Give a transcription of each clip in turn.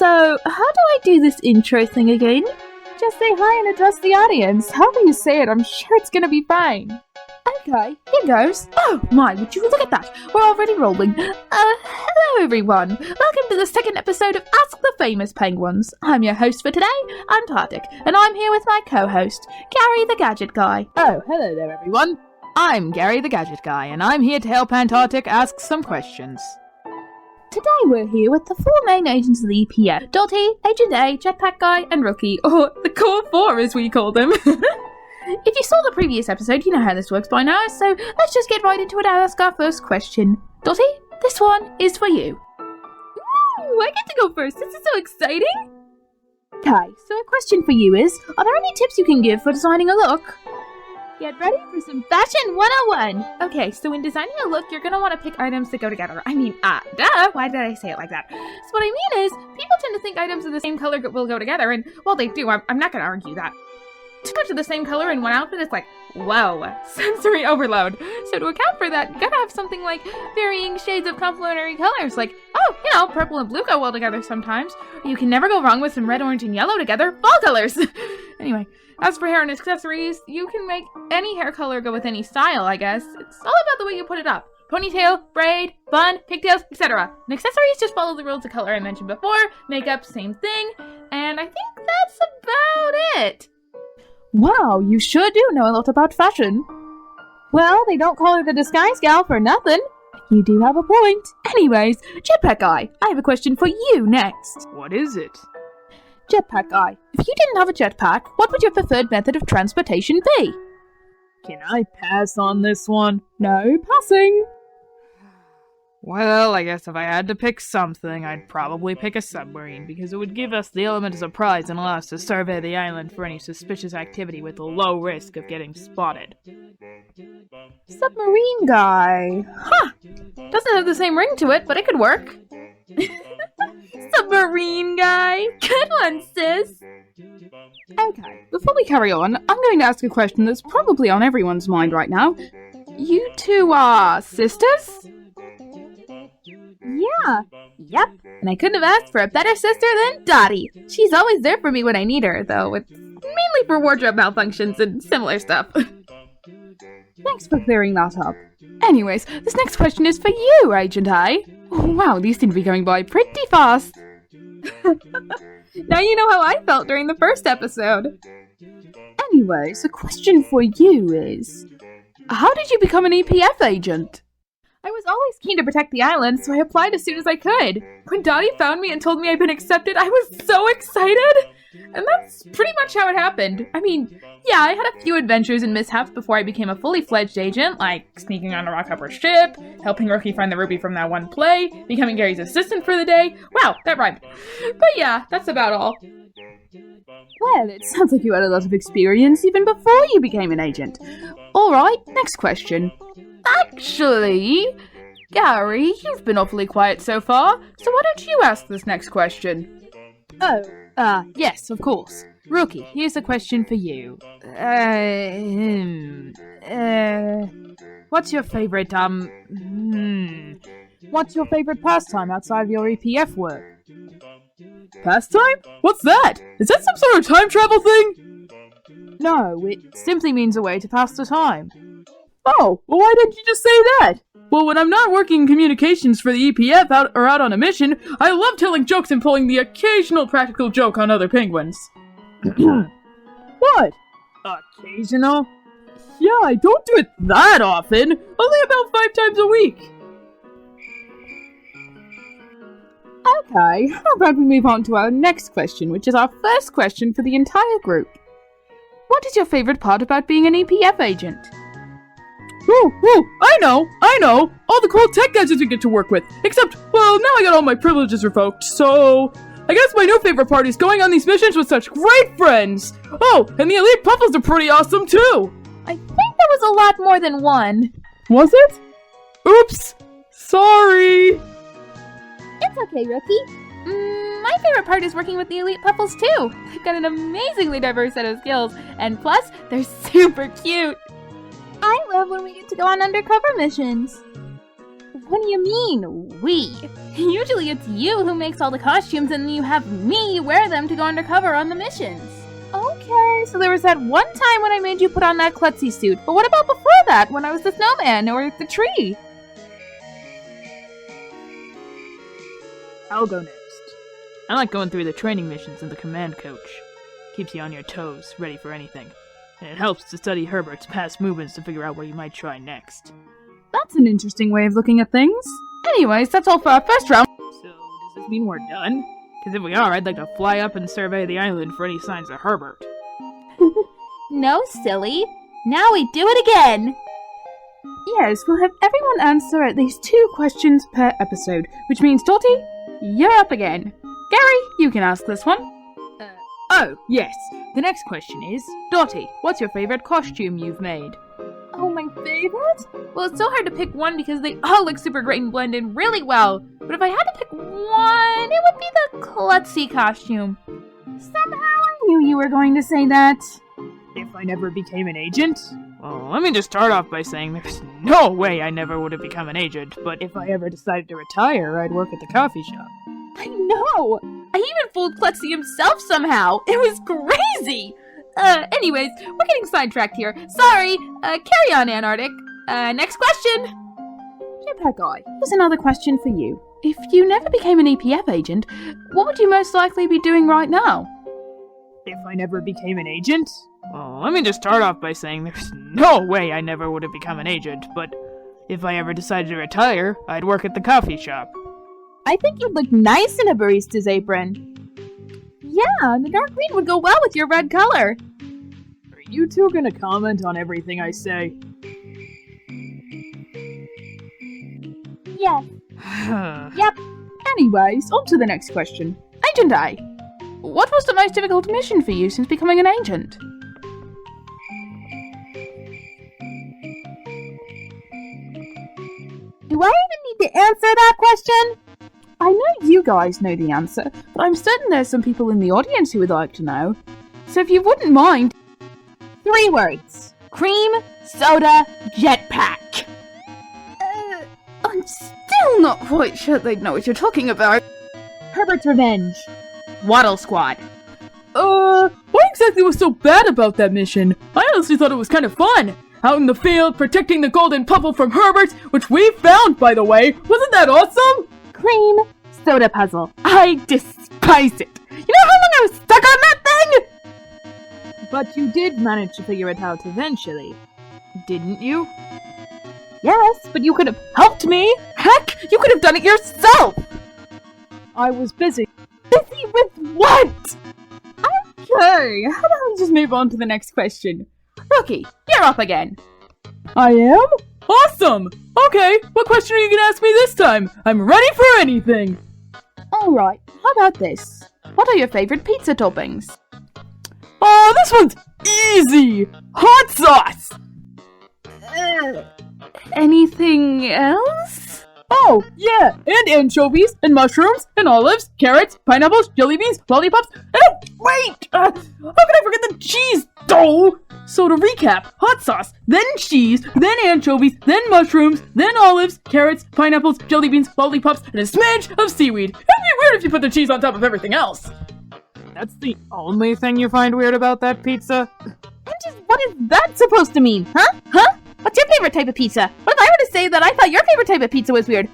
So, how do I do this intro thing again? Just say hi and address the audience. However you say it, I'm sure it's gonna be fine. Okay, here goes. Oh my, would you look at that? We're already rolling. Hello everyone. Welcome to the second episode of Ask the Famous Penguins. I'm your host for today, Antarctic, and I'm here with my co-host, Gary the Gadget Guy. Oh, hello there everyone. I'm Gary the Gadget Guy, and I'm here to help Antarctic ask some questions. Today we're here with the four main agents of the EPF. Dotty, Agent A, Jetpack Guy, and Rookie, or the Core 4 as we call them. If you saw the previous episode, you know how this works by now, so let's just get right into it and ask our first question. Dotty, this one is for you. Ooh, I get to go first. This is so exciting. Okay, so a question for you is, are there any tips you can give for designing a look? Get ready for some Fashion 101! Okay, so in designing a look, you're gonna want to pick items that go together. I mean, duh! Why did I say it like that? So what I mean is, people tend to think items of the same color will go together, and while they do, I'm not gonna argue that. Too much of the same color in one outfit is like, whoa, sensory overload. So to account for that, you gotta have something like varying shades of complementary colors, like, oh, you know, purple and blue go well together sometimes. You can never go wrong with some red, orange, and yellow together, fall colors! Anyway. As for hair and accessories, you can make any hair color go with any style, I guess. It's all about the way you put it up. Ponytail, braid, bun, pigtails, etc. And accessories just follow the rules of color I mentioned before. Makeup, same thing. And I think that's about it. Wow, you sure do know a lot about fashion. Well, they don't call her the disguise gal for nothing. You do have a point. Anyways, Jetpack Guy, I have a question for you next. What is it? Jetpack Guy, if you didn't have a jetpack, what would your preferred method of transportation be? Can I pass on this one? No passing. Well, I guess if I had to pick something, I'd probably pick a submarine, because it would give us the element of surprise and allow us to survey the island for any suspicious activity with a low risk of getting spotted. Submarine Guy. Huh! Doesn't have the same ring to it, but it could work. Submarine Guy! Good one, sis! Okay, before we carry on, I'm going to ask a question that's probably on everyone's mind right now. You two are sisters? Yeah. Yep. And I couldn't have asked for a better sister than Dottie. She's always there for me when I need her, though it's mainly for wardrobe malfunctions and similar stuff. Thanks for clearing that up. Anyways, this next question is for you, Agent I. Oh, wow, these seem to be going by pretty fast. Now you know how I felt during the first episode. Anyways, the question for you is, how did you become an EPF agent? I was always keen to protect the island, so I applied as soon as I could. When Dottie found me and told me I'd been accepted, I was so excited! And that's pretty much how it happened. I mean, yeah, I had a few adventures and mishaps before I became a fully fledged agent, like sneaking on a rockhopper ship, helping Rookie find the ruby from that one play, becoming Gary's assistant for the day. Wow, that rhymed. But yeah, that's about all. Well, it sounds like you had a lot of experience even before you became an agent. Alright, next question. Actually, Gary, you've been awfully quiet so far, so why don't you ask this next question? Oh, yes, of course. Rookie, here's a question for you. What's your favorite, what's your favorite pastime outside of your EPF work? Pastime? What's that? Is that some sort of time travel thing? No, it simply means a way to pass the time. Oh, well why didn't you just say that? Well, when I'm not working in communications for the EPF out on a mission, I love telling jokes and pulling the occasional practical joke on other penguins. What? Occasional? Yeah, I don't do it that often. Only about 5 times a week. Okay, how about we move on to our next question, which is our first question for the entire group. What is your favorite part about being an EPF agent? Oh, I know! All the cool tech gadgets we get to work with. Except, well, now I got all my privileges revoked, so I guess my new favorite part is going on these missions with such great friends! Oh, and the elite puffles are pretty awesome, too! I think there was a lot more than one. Was it? Oops! Sorry! It's okay, Rookie. My favorite part is working with the elite puffles, too. They've got an amazingly diverse set of skills, and plus, they're super cute. I love when we get to go on undercover missions. What do you mean, we? Usually it's you who makes all the costumes and then you have me wear them to go undercover on the missions. Okay, so there was that one time when I made you put on that klutzy suit, but what about before that, when I was the snowman or the tree? I'll go next. I like going through the training missions in the command coach. Keeps you on your toes, ready for anything. And it helps to study Herbert's past movements to figure out what you might try next. That's an interesting way of looking at things. Anyways, that's all for our first round. So, does this mean we're done? Because if we are, I'd like to fly up and survey the island for any signs of Herbert. No, silly. Now we do it again! Yes, we'll have everyone answer at least 2 questions per episode, which means, Dottie, you're up again. Gary, you can ask this one. Oh, yes. The next question is, Dottie, what's your favorite costume you've made? Oh, my favorite? Well, it's so hard to pick one because they all look super great and blend in really well. But if I had to pick one, it would be the klutzy costume. Somehow I knew you were going to say that. If I never became an agent? Well, let me just start off by saying there's no way I never would have become an agent, but if I ever decided to retire, I'd work at the coffee shop. I know! I even fooled Klutzy himself somehow! It was crazy! Anyways, we're getting sidetracked here. Sorry! Carry on, Antarctic. Next question! Jetpack Guy, here's another question for you. If you never became an EPF agent, what would you most likely be doing right now? If I never became an agent? Well, let me just start off by saying there's no way I never would have become an agent, but if I ever decided to retire, I'd work at the coffee shop. I think you'd look nice in a barista's apron. Yeah, the dark green would go well with your red color. Are you two gonna comment on everything I say? Yes. Yep. Anyways, on to the next question. Agent A, what was the most difficult mission for you since becoming an agent? Do I even need to answer that question? I know you guys know the answer, but I'm certain there's some people in the audience who would like to know. So if you wouldn't mind... 3 words. Cream, soda, jetpack. I'm still not quite sure they'd know what you're talking about. Herbert's Revenge. Waddle Squad. What exactly was so bad about that mission? I honestly thought it was kind of fun. Out in the field, protecting the golden puzzle from Herbert, which we found, by the way. Wasn't that awesome? Cream, soda puzzle. I despise it. You know how long I was stuck on that thing? But you did manage to figure it out eventually, didn't you? Yes, but you could have helped me. Heck, you could have done it yourself. I was busy. Busy with what? Okay, how about we just move on to the next question? Rookie, you're up again. I am? Awesome! Okay, what question are you gonna ask me this time? I'm ready for anything! Alright, how about this? What are your favorite pizza toppings? Oh, this one's easy! Hot sauce! Anything else? Oh, yeah, and anchovies, and mushrooms, and olives, carrots, pineapples, jelly beans, lollipops, and wait! How could I forget the cheese, though? So to recap, hot sauce, then cheese, then anchovies, then mushrooms, then olives, carrots, pineapples, jelly beans, lollipops, and a smidge of seaweed. It'd be weird if you put the cheese on top of everything else. That's the only thing you find weird about that pizza? And just what is that supposed to mean? Huh? What's your favorite type of pizza? What if I were to say that I thought your favorite type of pizza was weird?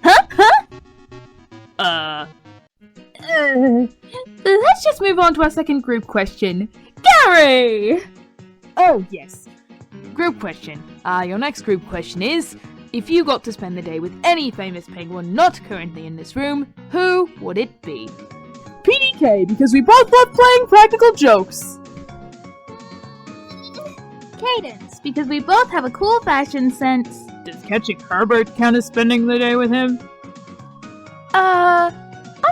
Let's just move on to our second group question. Gary! Oh, yes. Group question. Your next group question is, if you got to spend the day with any famous penguin not currently in this room, who would it be? PDK, because we both love playing practical jokes. Cadence, because we both have a cool fashion sense. Does catching Herbert count as spending the day with him? I'm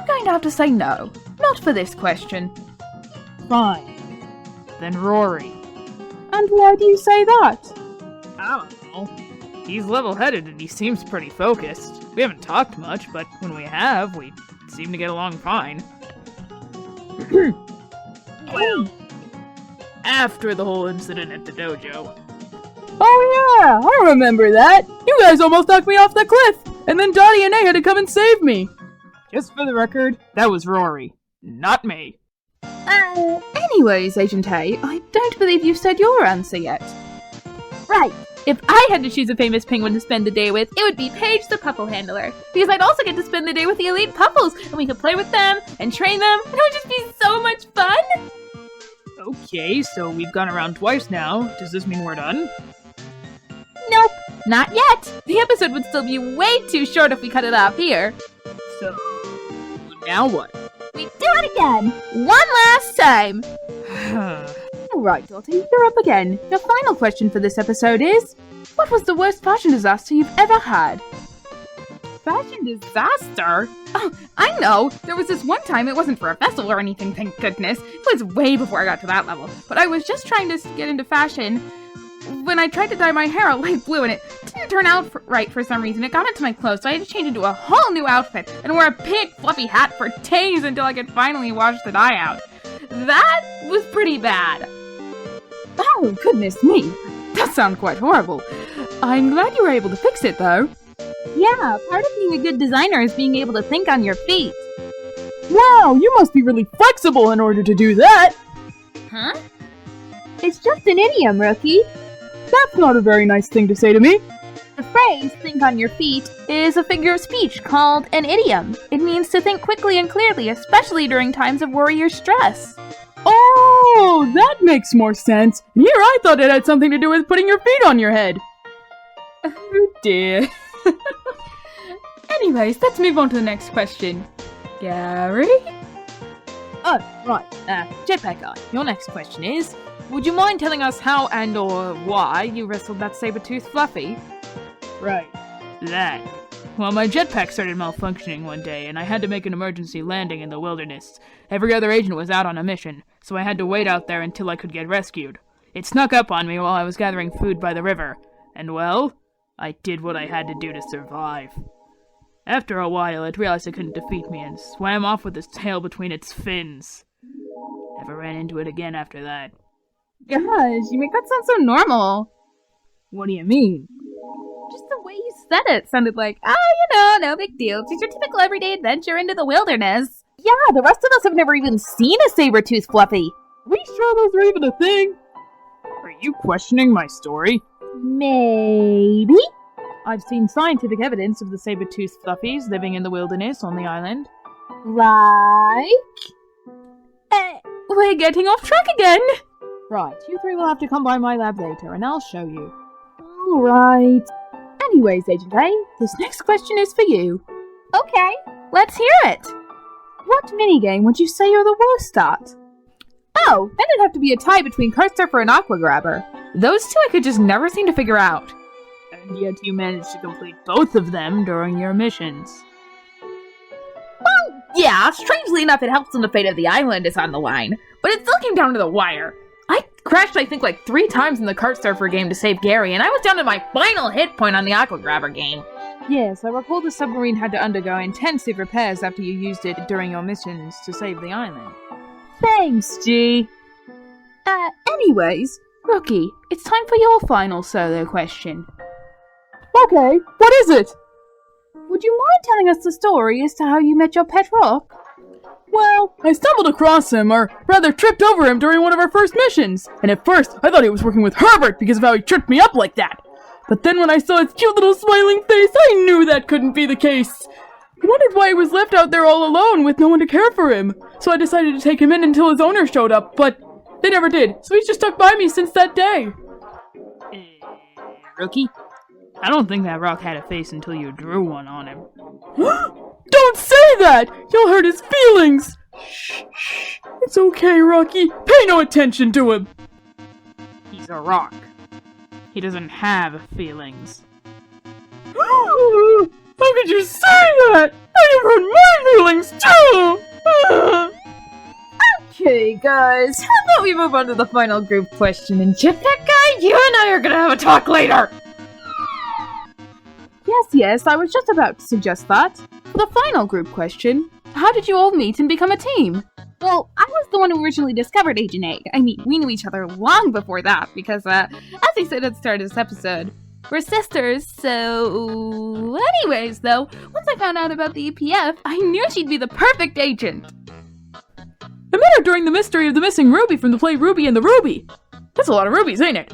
going to have to say no. Not for this question. Fine. Then Rory. And why do you say that? I don't know. He's level-headed and he seems pretty focused. We haven't talked much, but when we have, we seem to get along fine. Well, after the whole incident at the dojo. Oh yeah, I remember that. You guys almost knocked me off the cliff. and then Dottie and A had to come and save me. Just for the record, that was Rory, not me. Anyways, Agent A, I don't believe you've said your answer yet. Right. If I had to choose a famous penguin to spend the day with, it would be Paige the Puffle Handler. Because I'd also get to spend the day with the elite Puffles, and we could play with them, and train them, and it would just be so much fun! Okay, so we've gone around twice now. Does this mean we're done? Nope, not yet! The episode would still be way too short if we cut it off here. So, now what? We do it again! One last time! Alright, Dottie, you're up again. Your final question for this episode is, what was the worst fashion disaster you've ever had? Fashion disaster? Oh, I know! There was this one time, it wasn't for a festival or anything, thank goodness. It was way before I got to that level. But I was just trying to get into fashion when I tried to dye my hair a light blue and it didn't turn out right for some reason. It got into my clothes, so I had to change into a whole new outfit and wear a big fluffy hat for days until I could finally wash the dye out. That was pretty bad. Oh, goodness me. That sounds quite horrible. I'm glad you were able to fix it, though. Yeah, part of being a good designer is being able to think on your feet. Wow, you must be really flexible in order to do that! Huh? It's just an idiom, Rookie. That's not a very nice thing to say to me. The phrase, think on your feet, Is a figure of speech called an idiom. It means to think quickly and clearly, especially during times of worry or stress. Oh, that makes more sense. And here I thought it had something to do with putting your feet on your head. Oh dear. Anyways, let's move on to the next question. Gary? Oh, right. Jetpack Guy, your next question is, would you mind telling us how and or why you wrestled that saber-toothed Fluffy? Right. That. Well, my jetpack started malfunctioning one day, and I had to make an emergency landing in the wilderness. Every other agent was out on a mission, so I had to wait out there until I could get rescued. It snuck up on me while I was gathering food by the river, and well, I did what I had to do to survive. After a while, it realized it couldn't defeat me and swam off with its tail between its fins. Never ran into it again after that. Gosh, you make that sound so normal. What do you mean? Just the way you said it sounded like, no big deal. Just your typical everyday adventure into the wilderness. yeah, the rest of us have never even seen a saber-tooth Fluffy. We sure those are even a thing? Are you questioning my story? Maybe? I've seen scientific evidence of the saber-toothed fluffies living in the wilderness on the island. Like? We're getting off track again. Right, you three will have to come by my lab later, and I'll show you. Alright. Anyways, Agent A, this next question is for you. Okay. Let's hear it. What minigame would you say you're the worst at? Oh, then it'd have to be a tie between Kart Surfer and Aqua Grabber. Those two I could just never seem to figure out. And yet you managed to complete both of them during your missions. Yeah, strangely enough, it helps when the fate of the island is on the line. But it still came down to the wire. I crashed, I think, like 3 times in the Kart Surfer game to save Gary, and I was down to my final hit point on the Aqua Grabber game. Yes, I recall the submarine had to undergo intensive repairs after you used it during your missions to save the island. Thanks, G. Anyways, Rookie, it's time for your final solo question. Okay, what is it? Would you mind telling us the story as to how you met your pet rock? Well, I stumbled across him, or rather tripped over him during one of our first missions. And at first, I thought he was working with Herbert because of how he tripped me up like that. But then when I saw his cute little smiling face, I knew that couldn't be the case. I wondered why he was left out there all alone with no one to care for him. So I decided to take him in until his owner showed up, but they never did. So he's just stuck by me since that day. Rookie? I don't think that rock had a face until you drew one on him. Don't say that! You'll hurt his feelings! Shh, shh. It's okay, Rocky. Pay no attention to him! He's a rock. He doesn't have feelings. How could you say that? I have hurt my feelings too! Okay, guys, how about we move on to the final group question? And Jetpack Guy, you and I are gonna have a talk later! Yes, I was just about to suggest that. For the final group question, how did you all meet and become a team? Well, I was the one who originally discovered Agent A. I mean, we knew each other long before that, because, as he said at the start of this episode, We're sisters, so... Anyways, though, once I found out about the EPF, I knew she'd be the perfect agent. I met her during the mystery of the missing ruby from the play Ruby and the Ruby. That's a lot of rubies, ain't it?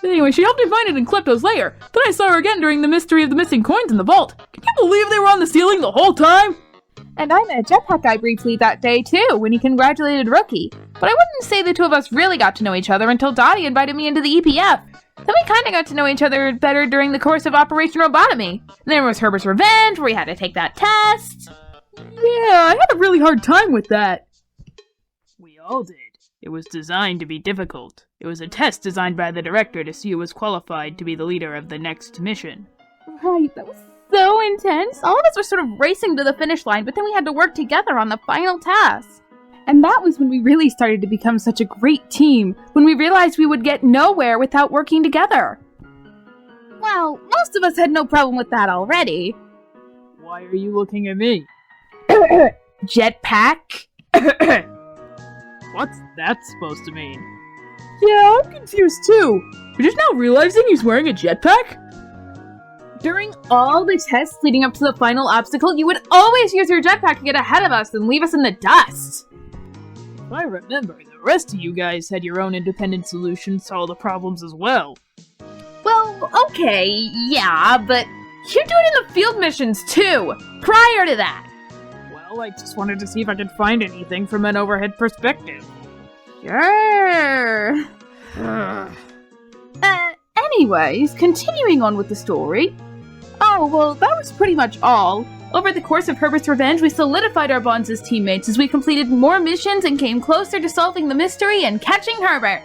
Anyway, she helped me find it in Klepto's lair. Then I saw her again during the mystery of the missing coins in the vault. Can you believe they were on the ceiling the whole time? And I met Jetpack Guy briefly that day, too, when he congratulated Rookie. But I wouldn't say the two of us really got to know each other until Dottie invited me into the EPF. Then we kinda got to know each other better during the course of Operation Robotomy. And then there was Herbert's Revenge, where we had to take that test. Yeah, I had a really hard time with that. We all did. It was designed to be difficult. It was a test designed by the director to see who was qualified to be the leader of the next mission. Right, that was so intense. All of us were sort of racing to the finish line, but then we had to work together on the final task. And that was when we really started to become such a great team, when we realized we would get nowhere without working together. Well, most of us had no problem with that already. Why are you looking at me? Jetpack? What's that supposed to mean? Yeah, I'm confused too. You're just now realizing he's wearing a jetpack? During all the tests leading up to the final obstacle, you would always use your jetpack to get ahead of us and leave us in the dust. If I remember, the rest of you guys had your own independent solutions to all the problems as well. Well, okay, yeah, but you do it in the field missions too, prior to that. Well, I just wanted to see if I could find anything from an overhead perspective. Sure. Anyways, continuing on with the story. Oh, well, that was pretty much all. Over the course of Herbert's Revenge, we solidified our bonds as teammates as we completed more missions and came closer to solving the mystery and catching Herbert.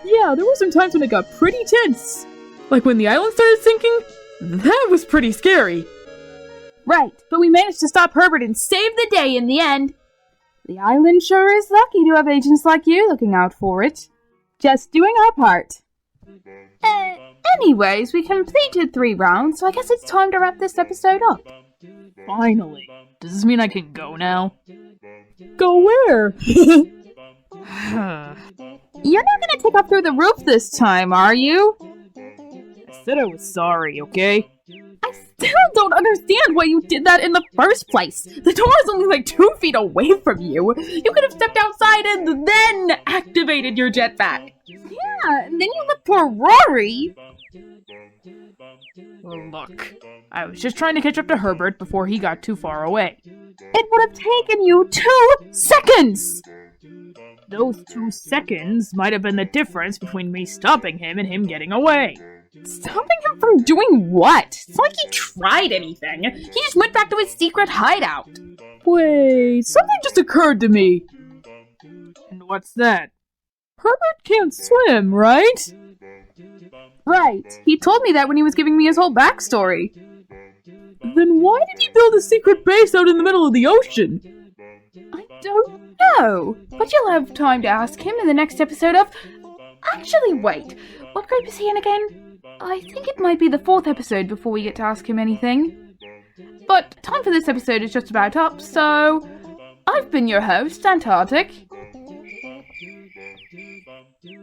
Yeah, there were some times when it got pretty tense. Like when the island started sinking? That was pretty scary. Right, but we managed to stop Herbert and Save the day in the end. the island sure is lucky to have agents like you looking out for it. Just doing our part. Anyways, we completed 3 rounds, so I guess it's time to wrap this episode up. Finally. Does this mean I can go now? Go where? You're not gonna take off through the roof this time, are you? I said I was sorry, okay? I still don't understand why you did that in the first place. The door is only like 2 feet away from you. You could have stepped outside and then activated your jetpack. Yeah, and then you look for Rory. Well, look. I was just trying to catch up to Herbert before he got too far away. It would have taken you 2 seconds! Those 2 seconds might have been the difference between me stopping him and him getting away. Stopping him from doing what? It's not like he tried anything. He just went back to his secret hideout. Wait, something just occurred to me. And what's that? Herbert can't swim, right? Right. He told me that when he was giving me his whole backstory. Then why did he build a secret base out in the middle of the ocean? I don't know. But you'll have time to ask him in the next episode of... Actually, wait. What group is he in again? I think it might be the 4th episode before we get to ask him anything. But time for this episode is just about up, so... I've been your host, Antarctic.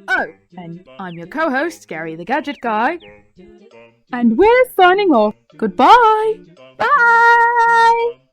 Oh, And I'm your co-host, Gary the Gadget Guy. and we're signing off. Goodbye! Bye!